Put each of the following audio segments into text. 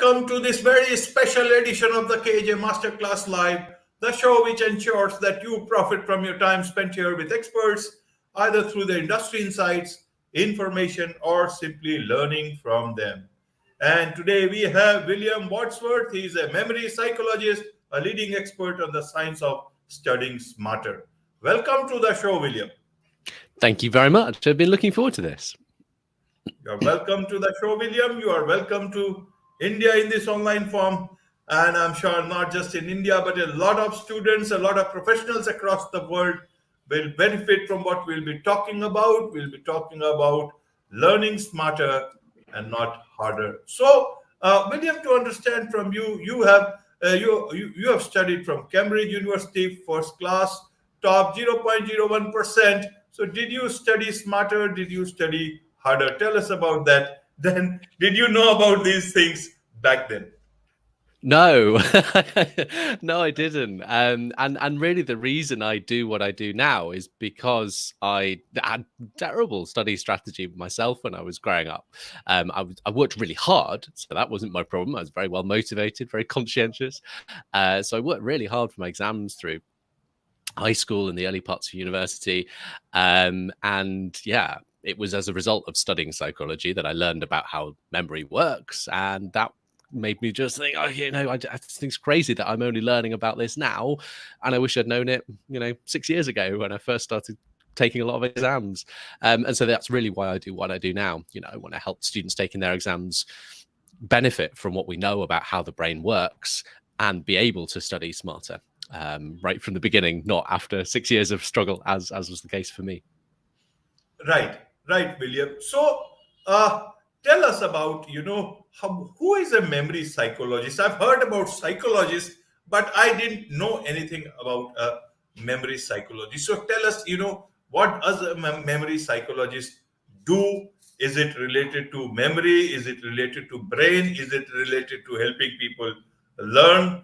welcome to this very special edition of the KAJ Masterclass Live, the show which ensures that you profit from your time spent here with experts, either through their industry insights, information, or simply learning from them. And today we have William Wadsworth. He is a memory psychologist, a leading expert on the science of studying smarter. Welcome to the show, William. Thank you very much. I've been looking forward to this. You're welcome to the show, William. You are welcome to India in this online form. And I'm sure not just in India, but a lot of students, a lot of professionals across the world will benefit from what we'll be talking about. We'll be talking about learning smarter and not harder. So, William, to understand from you, you have studied from Cambridge University, first class, top 0.01%. So, did you study smarter? Did you study harder? Tell us about that. Then, did you know about these things back then? No, no, I didn't. And really the reason I do what I do now is because I had terrible study strategy myself when I was growing up. I worked really hard, so that wasn't my problem. I was very well motivated, very conscientious. So I worked really hard for my exams through high school and the early parts of university. And yeah, it was as a result of studying psychology that I learned about how memory works, and that made me just think, I just think it's crazy that I'm only learning about this now, and I wish I'd known it, 6 years ago when I first started taking a lot of exams. And so that's really why I do what I do now. I want to help students taking their exams benefit from what we know about how the brain works and be able to study smarter right from the beginning, not after 6 years of struggle, as was the case for me. Right, William. So, tell us about, who is a memory psychologist? I've heard about psychologists, but I didn't know anything about memory psychology. So tell us, what does a memory psychologist do? Is it related to memory? Is it related to brain? Is it related to helping people learn?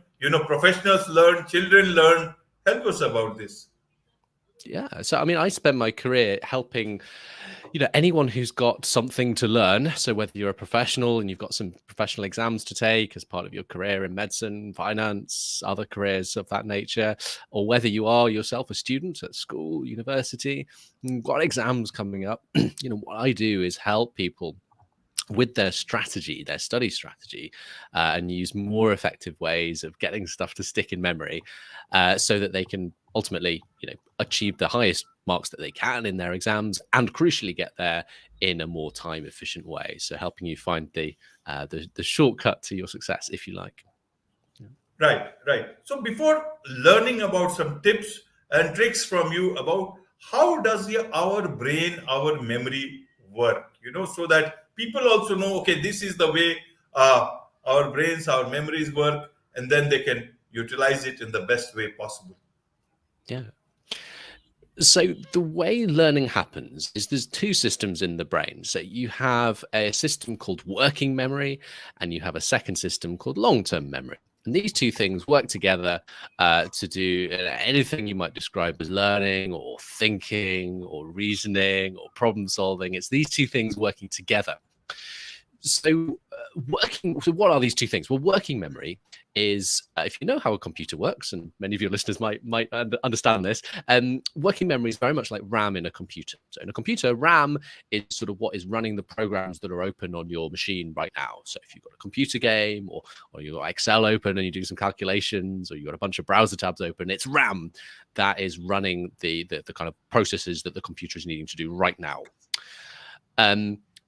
Professionals learn, children learn. Help us about this. Yeah. So, I spent my career helping, anyone who's got something to learn. So whether you're a professional and you've got some professional exams to take as part of your career in medicine, finance, other careers of that nature, or whether you are yourself a student at school, university, you've got exams coming up, what I do is help people with their strategy, their study strategy, and use more effective ways of getting stuff to stick in memory, so that they can ultimately, achieve the highest marks that they can in their exams, and crucially get there in a more time efficient way. So helping you find the shortcut to your success, if you like. Right. So before learning about some tips and tricks from you about how does our brain, our memory work, so that people also know, okay, this is the way our brains, our memories work, and then they can utilize it in the best way possible. Yeah. So the way learning happens is there's two systems in the brain. So you have a system called working memory, and you have a second system called long-term memory. And these two things work together to do anything you might describe as learning or thinking or reasoning or problem solving. It's these two things working together. So what are these two things? Well, working memory is, if you know how a computer works, and many of your listeners might understand this, working memory is very much like RAM in a computer. So in a computer, RAM is sort of what is running the programs that are open on your machine right now. So if you've got a computer game, or you've got Excel open and you're doing some calculations, or you've got a bunch of browser tabs open, it's RAM that is running the kind of processes that the computer is needing to do right now.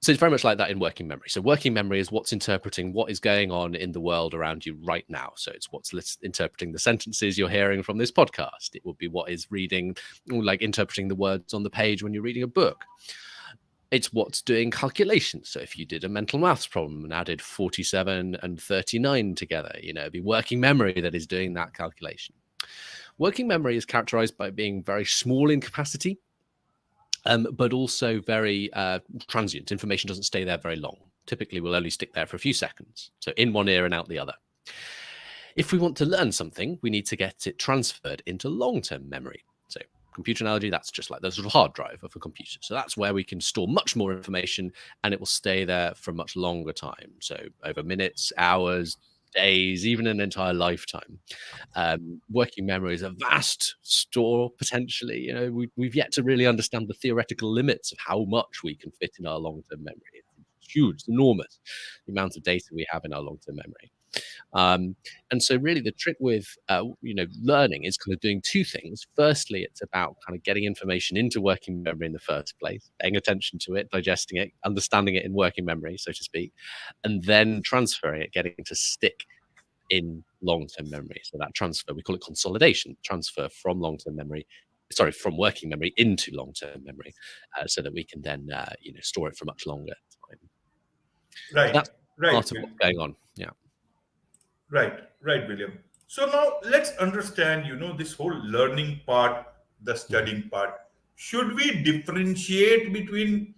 So it's very much like that in working memory. So working memory is what's interpreting what is going on in the world around you right now. So it's what's interpreting the sentences you're hearing from this podcast. It would be what is reading, like interpreting the words on the page when you're reading a book. It's what's doing calculations. So if you did a mental maths problem and added 47 and 39 together, it'd be working memory that is doing that calculation. Working memory is characterized by being very small in capacity, but also very transient. Information doesn't stay there very long. Typically, will only stick there for a few seconds. So in one ear and out the other. If we want to learn something, we need to get it transferred into long-term memory. So computer analogy, that's just like the sort of hard drive of a computer. So that's where we can store much more information, and it will stay there for a much longer time. So over minutes, hours, days, even an entire lifetime. Working memory is a vast store potentially. We've yet to really understand the theoretical limits of how much we can fit in our long-term memory. It's huge, it's enormous, the amount of data we have in our long-term memory. And so really the trick with learning is kind of doing two things. Firstly, it's about kind of getting information into working memory in the first place, paying attention to it, digesting it, understanding it in working memory, so to speak, and then transferring it, getting it to stick in long-term memory. So that transfer, we call it consolidation, transfer from from working memory into long-term memory, so that we can then store it for much longer time. So Right, that's right, part of what's going on. Yeah. right, William. So now let's understand, this whole learning part, the studying part. Should we differentiate between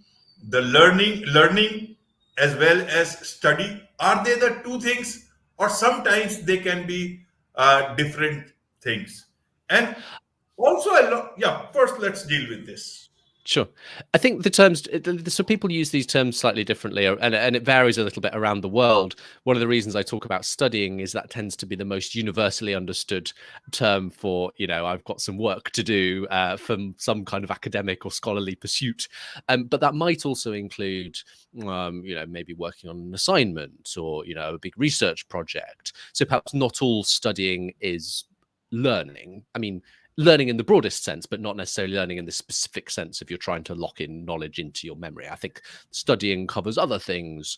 the learning as well as study? Are they the two things, or sometimes they can be different things? And also, first let's deal with this. Sure. I think the terms, so people use these terms slightly differently, and it varies a little bit around the world. One of the reasons I talk about studying is that tends to be the most universally understood term for, I've got some work to do from some kind of academic or scholarly pursuit. But that might also include, maybe working on an assignment or, a big research project. So perhaps not all studying is learning. I mean, learning in the broadest sense, but not necessarily learning in the specific sense if you're trying to lock in knowledge into your memory. I think studying covers other things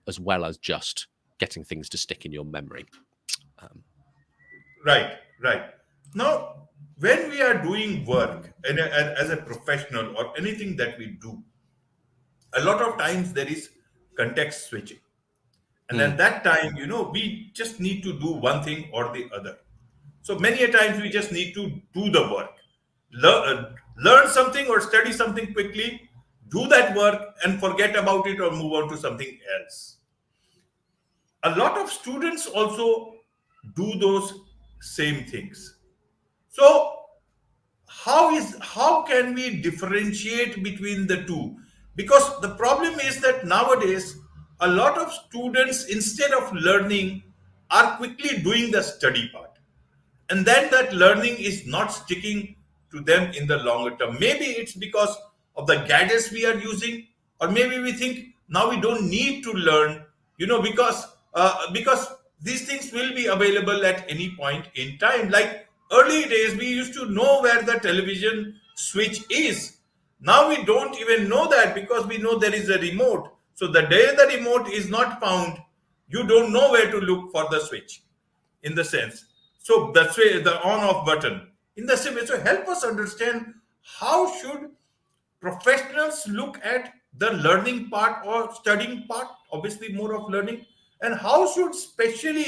as well as just getting things to stick in your memory. Right. Now, when we are doing work as a professional or anything that we do, a lot of times there is context switching. And at that time, we just need to do one thing or the other. So many a times we just need to do the work, learn something or study something quickly, do that work and forget about it or move on to something else. A lot of students also do those same things. So how can we differentiate between the two? Because the problem is that nowadays a lot of students, instead of learning, are quickly doing the study part, and then that learning is not sticking to them in the longer term. Maybe it's because of the gadgets we are using, or maybe we think now we don't need to learn, because these things will be available at any point in time. Like early days, we used to know where the television switch is. Now we don't even know that, because we know there is a remote. So the day the remote is not found, you don't know where to look for the switch, in the sense. So that's why the on off button. In the same way, so help us understand, how should professionals look at the learning part or studying part, obviously more of learning, and how should especially,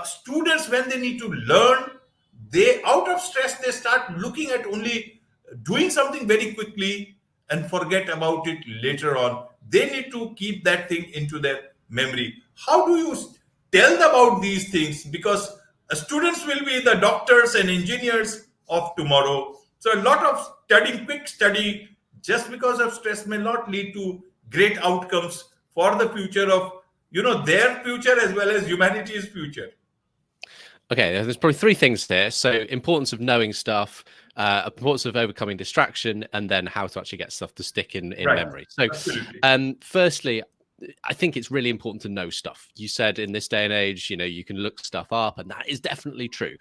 students, when they need to learn, they, out of stress, they start looking at only doing something very quickly and forget about it later on. They need to keep that thing into their memory. How do you tell them about these things? Because students will be the doctors and engineers of tomorrow. So a lot of quick study, just because of stress, may not lead to great outcomes for the future of, their future as well as humanity's future. Okay, there's probably three things there. So importance of knowing stuff, importance of overcoming distraction, and then how to actually get stuff to stick in Right. memory. So Absolutely. firstly, I think it's really important to know stuff. You said in this day and age, you can look stuff up, and that is definitely true.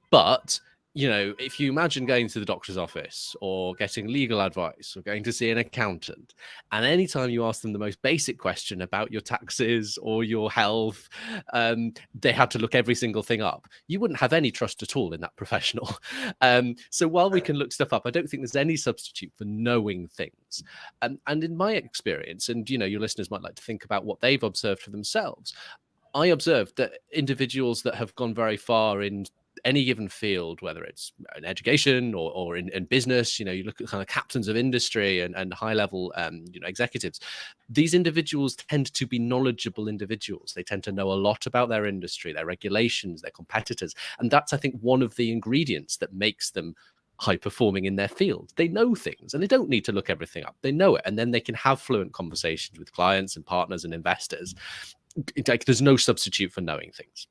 But if you imagine going to the doctor's office or getting legal advice or going to see an accountant, and anytime you ask them the most basic question about your taxes or your health, they had to look every single thing up, you wouldn't have any trust at all in that professional. So while we can look stuff up, I don't think there's any substitute for knowing things. And in my experience, and your listeners might like to think about what they've observed for themselves, I observed that individuals that have gone very far in any given field, whether it's in education or in business, you look at kind of captains of industry and high level, executives. These individuals tend to be knowledgeable individuals. They tend to know a lot about their industry, their regulations, their competitors. And that's, I think, one of the ingredients that makes them high performing in their field. They know things and they don't need to look everything up. They know it. And then they can have fluent conversations with clients and partners and investors. Like, there's no substitute for knowing things.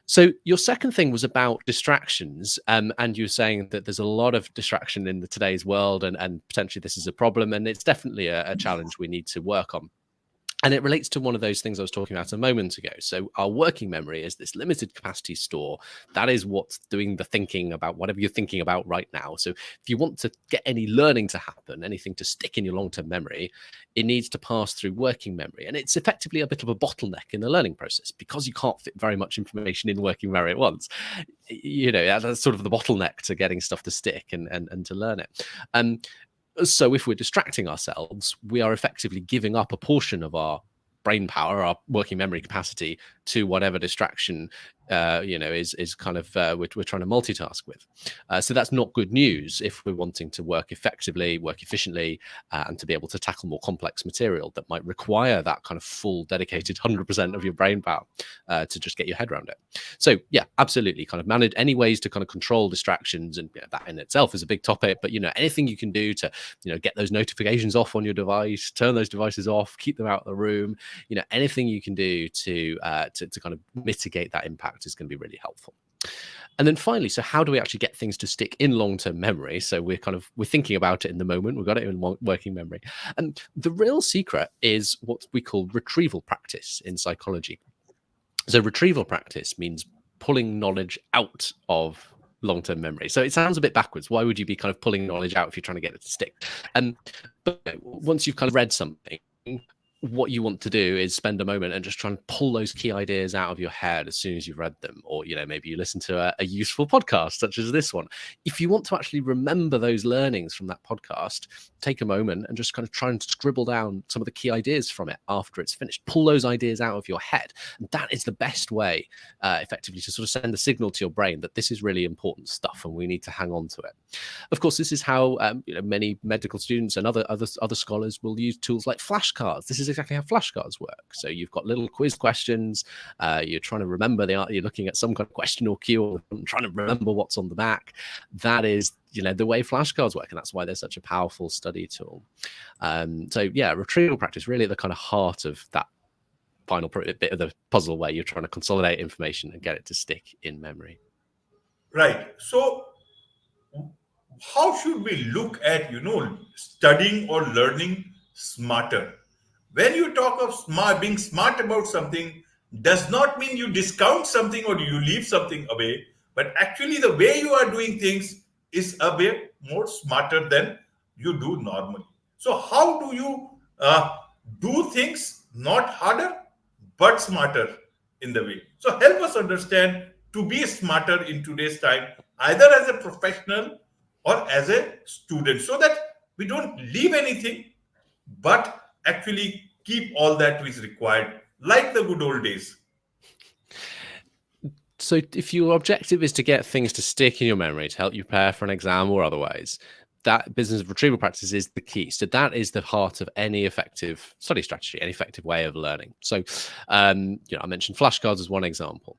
So your second thing was about distractions, and you were saying that there's a lot of distraction in today's world, and potentially this is a problem, and it's definitely a challenge we need to work on. And it relates to one of those things I was talking about a moment ago. So our working memory is this limited capacity store. That is what's doing the thinking about whatever you're thinking about right now. So if you want to get any learning to happen, anything to stick in your long-term memory, it needs to pass through working memory. And it's effectively a bit of a bottleneck in the learning process because you can't fit very much information in working memory at once. You know, that's sort of the bottleneck to getting stuff to stick and to learn it. So if we're distracting ourselves, we are effectively giving up a portion of our brain power, our working memory capacity, to whatever distraction is kind of we're trying to multitask with. So that's not good news if we're wanting to work effectively, work efficiently, and to be able to tackle more complex material that might require that kind of full dedicated 100% of your brain power to just get your head around it. So yeah, absolutely, kind of manage any ways to kind of control distractions, and that in itself is a big topic. But anything you can do to get those notifications off on your device, turn those devices off, keep them out of the room. Anything you can do to kind of mitigate that impact is going to be really helpful. And then finally, so how do we actually get things to stick in long-term memory? So we're thinking about it in the moment. We've got it in working memory. And the real secret is what we call retrieval practice in psychology. So retrieval practice means pulling knowledge out of long-term memory. So it sounds a bit backwards. Why would you be kind of pulling knowledge out if you're trying to get it to stick? But once you've kind of read something, what you want to do is spend a moment and just try and pull those key ideas out of your head as soon as you've read them. Or, maybe you listen to a useful podcast such as this one. If you want to actually remember those learnings from that podcast, take a moment and just kind of try and scribble down some of the key ideas from it after it's finished. Pull those ideas out of your head. And that is the best way, effectively, to sort of send a signal to your brain that this is really important stuff and we need to hang on to it. Of course, this is how many medical students and other scholars will use tools like flashcards. This is exactly how flashcards work. So you've got little quiz questions. You're trying to remember you're looking at some kind of question or cue, or trying to remember what's on the back. That is the way flashcards work, and that's why they're such a powerful study tool. So yeah, retrieval practice really at the kind of heart of that final bit of the puzzle where you're trying to consolidate information and get it to stick in memory. Right. So how should we look at studying or learning smarter? When you talk of being smart about something, does not mean you discount something or you leave something away, but actually the way you are doing things is a bit more smarter than you do normally. So how do you do things not harder but smarter in the way? So help us understand to be smarter in today's time, either as a professional or as a student, so that we don't leave anything but actually keep all that is required, like the good old days. So if your objective is to get things to stick in your memory to help you prepare for an exam or otherwise, that business of retrieval practice is the key. So that is the heart of any effective study strategy, any effective way of learning. So, I mentioned flashcards as one example.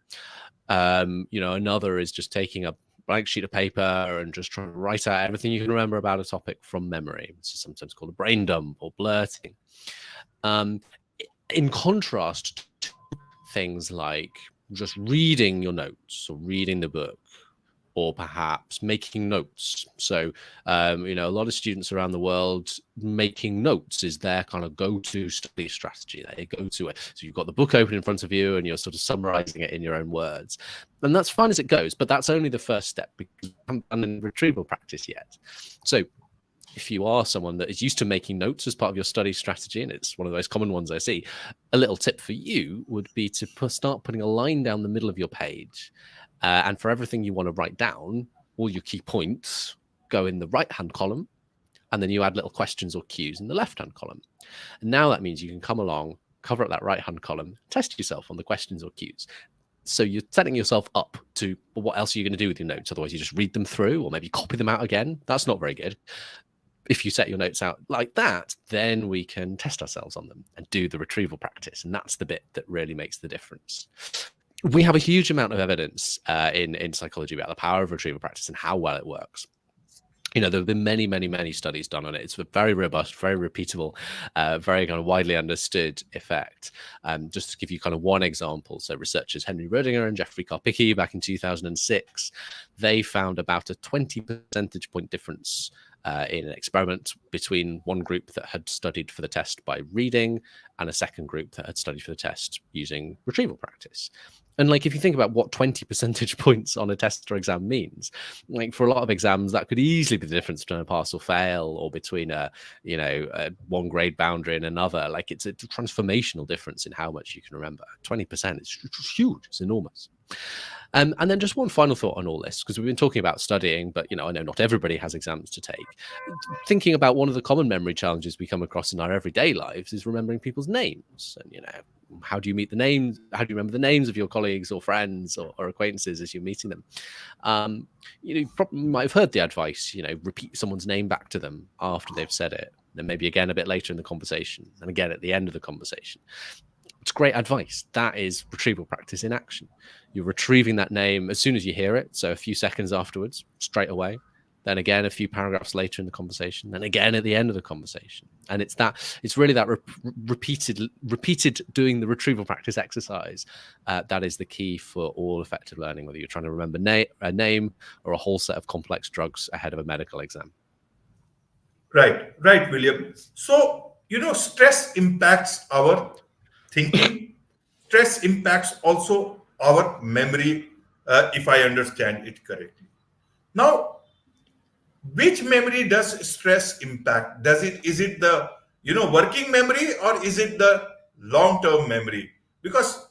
Another is just taking a blank sheet of paper and just trying to write out everything you can remember about a topic from memory. It's sometimes called a brain dump or blurting. In contrast to things like just reading your notes or reading the book, or perhaps making notes. So, a lot of students around the world, making notes is their kind of go-to study strategy. They go to it. So you've got the book open in front of you and you're sort of summarizing it in your own words. And that's fine as it goes, but that's only the first step because you haven't done any retrieval practice yet. So if you are someone that is used to making notes as part of your study strategy, and it's one of the most common ones I see, a little tip for you would be to start putting a line down the middle of your page. And for everything you want to write down, all your key points go in the right-hand column, and then you add little questions or cues in the left-hand column. And now that means you can come along, cover up that right-hand column, test yourself on the questions or cues. So you're setting yourself up to, well, what else are you going to do with your notes? Otherwise, you just read them through or maybe copy them out again. That's not very good. If you set your notes out like that, then we can test ourselves on them and do the retrieval practice. And that's the bit that really makes the difference. We have a huge amount of evidence in psychology about the power of retrieval practice and how well it works. There have been many, many, many studies done on it. It's a very robust, very repeatable, very kind of widely understood effect. Just to give you kind of one example, so researchers Henry Roedinger and Jeffrey Karpicki back in 2006, they found about a 20 percentage point difference in an experiment between one group that had studied for the test by reading and a second group that had studied for the test using retrieval practice. And like, if you think about what 20 percentage points on a test or exam means, like for a lot of exams, that could easily be the difference between a pass or fail, or between a one grade boundary and another. Like, it's a transformational difference in how much you can remember. 20% is huge. It's enormous. And then just one final thought on all this, because we've been talking about studying, but I know not everybody has exams to take. Thinking about one of the common memory challenges we come across in our everyday lives is remembering people's names. And how do you meet the names? How do you remember the names of your colleagues or friends or acquaintances as you're meeting them? You probably might have heard the advice, repeat someone's name back to them after they've said it, then maybe again a bit later in the conversation, and again at the end of the conversation. It's great advice. That is retrieval practice in action. You're retrieving that name as soon as you hear it, so a few seconds afterwards, straight away. Then again a few paragraphs later in the conversation, and again at the end of the conversation. And it's really that repeated doing the retrieval practice exercise that is the key for all effective learning, whether you're trying to remember a name or a whole set of complex drugs ahead of a medical exam. Right, William. So, stress impacts our thinking. Stress impacts also our memory, if I understand it correctly. Now, which memory does stress impact? Is it the working memory, or is it the long-term memory? Because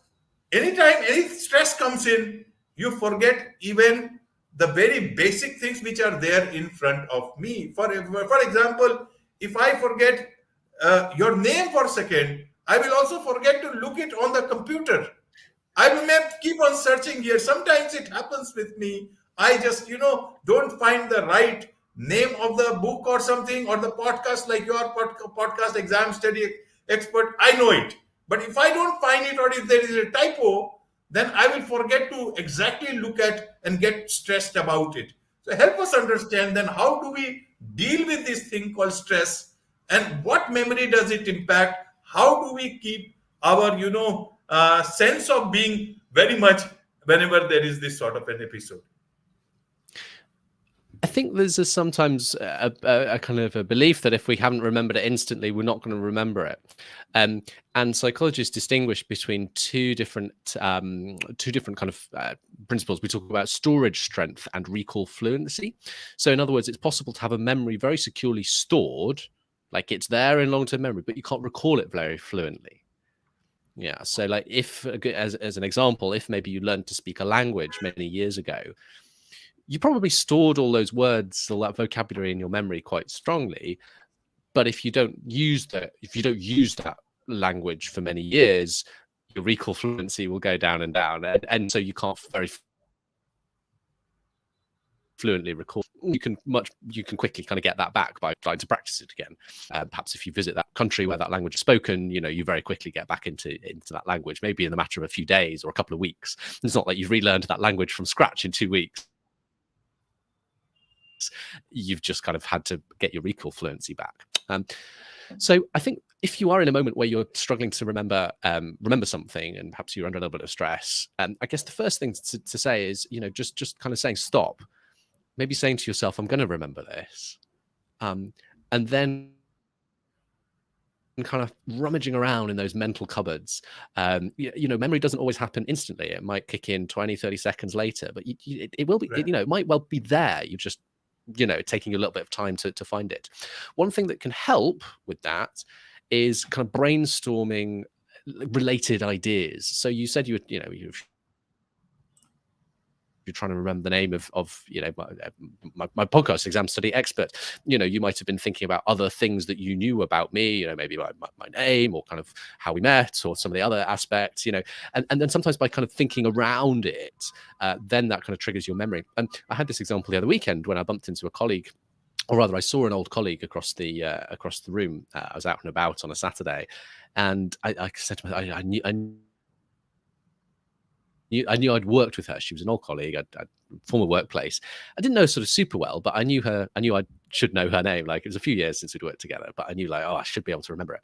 anytime any stress comes in, you forget even the very basic things which are there in front of me. For example, if I forget your name for a second, I will also forget to look it on the computer. I may keep on searching here. Sometimes it happens with me. I just, don't find the right name of the book or something, or the podcast, like your podcast, Exam Study Expert. I know it. But if I don't find it, or if there is a typo, then I will forget to exactly look at and get stressed about it. So help us understand then, how do we deal with this thing called stress, and what memory does it impact? How do we keep our, sense of being very much whenever there is this sort of an episode? I think there's sometimes a kind of a belief that if we haven't remembered it instantly, we're not going to remember it. And psychologists distinguish between two different kind of principles. We talk about storage strength and recall fluency. So in other words, it's possible to have a memory very securely stored, like it's there in long-term memory, but you can't recall it very fluently. Yeah. So like, if, as an example, if maybe you learned to speak a language many years ago, you probably stored all those words, all that vocabulary in your memory quite strongly. But if you don't use that language for many years, your recall fluency will go down and down, and so you can't very fluently recall. You can quickly kind of get that back by trying to practice it again. Perhaps if you visit that country where that language is spoken, you very quickly get back into that language, maybe in the matter of a few days or a couple of weeks. It's not like you've relearned that language from scratch in 2 weeks. You've just kind of had to get your recall fluency back. So I think if you are in a moment where you're struggling to remember something, and perhaps you're under a little bit of stress, I guess the first thing to say is, just kind of saying stop, maybe saying to yourself, I'm going to remember this, and then kind of rummaging around in those mental cupboards. Memory doesn't always happen instantly. It might kick in 20, 30 seconds later, but it will be, right. It might well be there. You just, taking a little bit of time to find it. One thing that can help with that is kind of brainstorming related ideas. So you said you're trying to remember the name of my podcast, Exam Study Expert. You might have been thinking about other things that you knew about me, maybe my name, or kind of how we met, or some of the other aspects, and then sometimes by kind of thinking around it, then that kind of triggers your memory. And I had this example the other weekend when I bumped into a colleague, or rather I saw an old colleague across the room. I was out and about on a Saturday, and I said to myself, I I knew I'd worked with her. She was an old colleague, I'd former workplace. I didn't know sort of super well, but I knew her. I knew I should know her name. Like, it was a few years since we'd worked together, but I knew, like, oh, I should be able to remember it.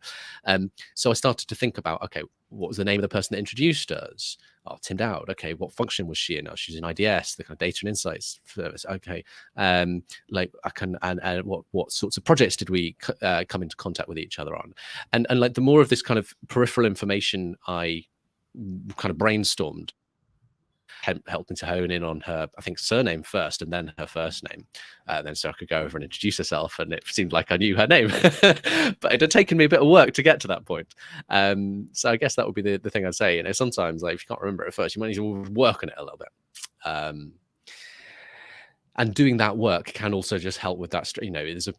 So I started to think about, okay, what was the name of the person that introduced us? Oh, Tim Dowd. Okay, what function was she in? Oh, she's in IDS, the kind of data and insights service. Okay, like I can, and what sorts of projects did we come into contact with each other on? And like the more of this kind of peripheral information I kind of brainstormed, helped me to hone in on her, I think, surname first and then her first name. Then so I could go over and introduce herself, and it seemed like I knew her name. But it had taken me a bit of work to get to that point. So I guess that would be the thing I'd say. You know, sometimes, like, if you can't remember it at first, you might need to work on it a little bit. And doing that work can also just help with that. You know, there's a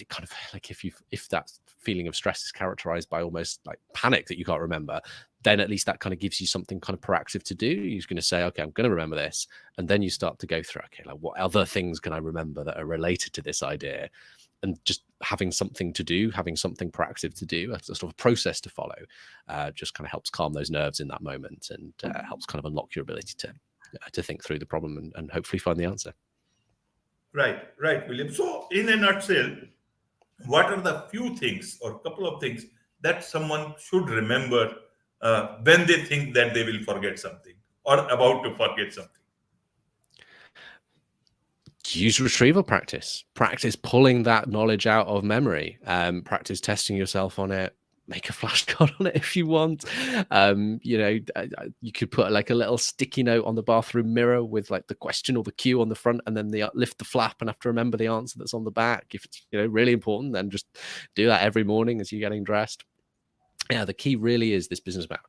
kind of like, if that feeling of stress is characterized by almost like panic that you can't remember, then at least that kind of gives you something kind of proactive to do. You're going to say, okay, I'm going to remember this. And then you start to go through, okay, like, what other things can I remember that are related to this idea? And just having something to do, having something proactive to do, a sort of process to follow, just kind of helps calm those nerves in that moment, and helps kind of unlock your ability to think through the problem and hopefully find the answer. Right, William. So, in a nutshell, what are the few things or couple of things that someone should remember when they think that they will forget something or about to forget something? Use retrieval practice pulling that knowledge out of memory, practice testing yourself on it. Make a flashcard on it if you want. You know, you could put like a little sticky note on the bathroom mirror with like the question or the cue on the front, and then lift the flap and have to remember the answer that's on the back. If it's, you know, really important, then just do that every morning as you're getting dressed. Yeah, the key really is this business about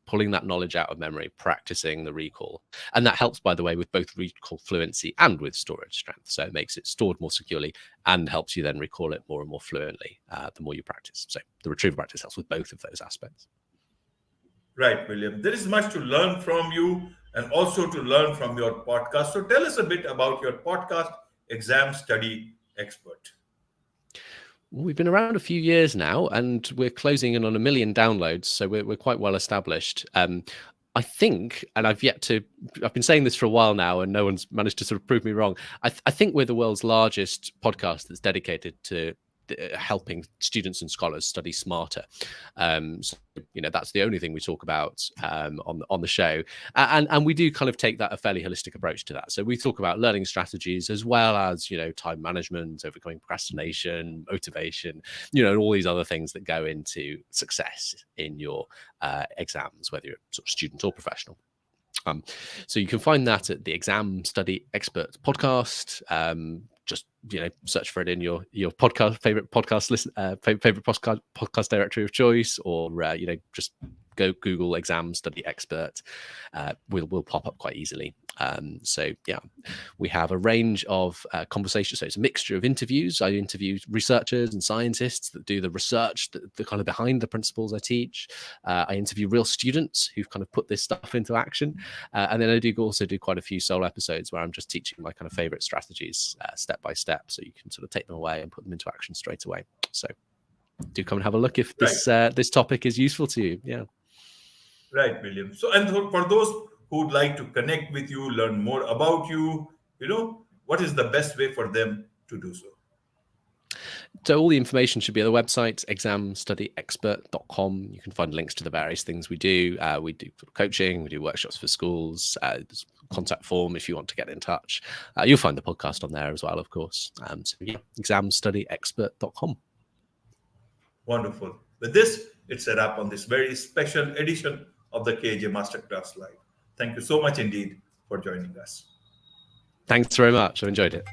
pulling that knowledge out of memory, practicing the recall. And that helps, by the way, with both recall fluency and with storage strength. So it makes it stored more securely and helps you then recall it more and more fluently the more you practice. So the retrieval practice helps with both of those aspects. Right, William. There is much to learn from you and also to learn from your podcast. So tell us a bit about your podcast, Exam Study Expert. We've been around a few years now, and we're closing in on 1 million downloads, so we're quite well established. I think, and I've been saying this for a while now, and no one's managed to sort of prove me wrong. I think we're the world's largest podcast that's dedicated to helping students and scholars study smarter. So, you know, that's the only thing we talk about on the show, and we do kind of take that a fairly holistic approach to that. So we talk about learning strategies as well as, you know, time management, overcoming procrastination, motivation, you know, and all these other things that go into success in your exams, whether you're sort of student or professional. So you can find that at the Exam Study Expert podcast. Just, you know, search for it in your favorite podcast directory of choice, or you know, just go Google Exam Study Expert. Will pop up quite easily. So yeah, we have a range of conversations. So it's a mixture of interviews. I interview researchers and scientists that do the research, the kind of behind the principles I teach. I interview real students who've kind of put this stuff into action. And then I also do quite a few solo episodes where I'm just teaching my kind of favorite strategies step by step, so you can sort of take them away and put them into action straight away. So do come and have a look if this this topic is useful to you. Yeah. Right, William. So, and for those who would like to connect with you, learn more about you, you know, what is the best way for them to do so? So all the information should be on the website, examstudyexpert.com. You can find links to the various things we do. We do coaching, we do workshops for schools, there's a contact form if you want to get in touch. You'll find the podcast on there as well, of course. So yeah, examstudyexpert.com. Wonderful. With this, it's a wrap on this very special edition of the KAJ Masterclass Live. Thank you so much indeed for joining us. Thanks very much. I enjoyed it.